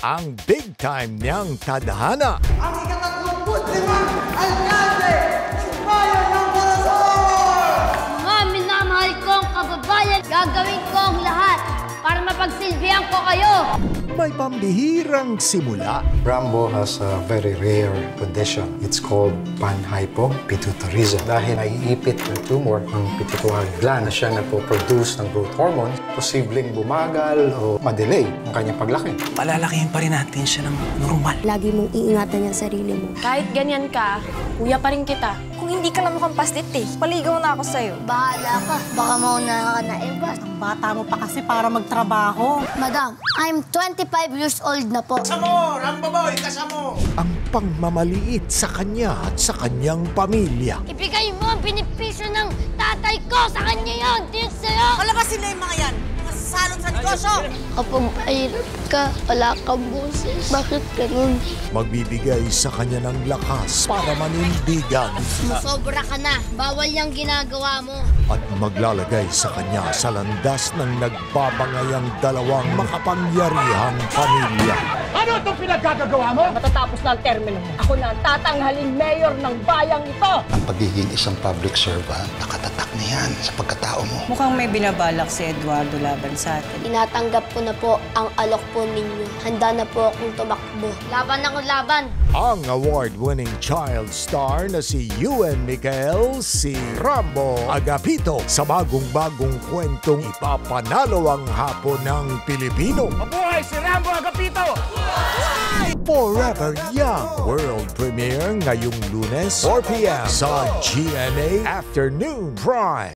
ang big time niyang tadhana. Ang ika-35 alkalde, Sumayo ng Corazon! Mga minamahal kong kababayan, gagawin ko ang lahat para mapagsilbihan ko kayo. May pambihirang simula. Rambo has a very rare condition. It's called panhypopituitarism. Dahil naiipit ng tumor ang pituitary gland na siya nagpo-produce ng growth hormone, posibleng bumagal o madelay ang kanyang paglaki. Palalakihin pa rin natin siya ng normal. Lagi mong iingatan yung sarili mo. Kahit ganyan ka, kuya pa rin kita. Kung hindi ka lang mukhang paslit paligaw na ako sa'yo. Bahala ka, baka mauna ka na iba. Ang bata mo pa kasi para magtrabaho. Madam, I'm 25 years old na po. Kasamo! Rambo boy! Kasamo! Ang pangmamaliit sa kanya at sa kanyang pamilya. Ibigay mo ang benepisyo ng tatay ko sa kanya yun. Tiyak sa'yo. Palabasin na yung mga yan. Mga salon sa negosyo. Kapag mahirap ka, wala kang boses. Bakit ganun? Magbibigay sa kanya ng lakas para manindigan. Sobra ka na. Bawal yung ginagawa mo. At maglalagay sa kanya sa landas ng nagbabangayang dalawang makapangyarihang pamilya. Ano itong pinaggagawa mo? Matatapos na ang termino mo. Ako na ang tatanghaling mayor ng bayang ito. Ang pagiging isang public servant, nakatatak na yan sa pagkatao mo. Mukhang may binabalak si Eduardo laban sa atin. Tinatanggap ko na po ang alok po ninyo. Handa na po akong tumakbo. Laban ako laban. Ang award-winning child star na si Ewan Mikael, si Rambo Agapito, sa bagong-bagong kwentong ipapanalo ang hapon ng Pilipino. Mabuhay si Rambo Agapito! Forever Young World Premiere ngayong Lunes, 4 p.m. sa GMA Afternoon Prime.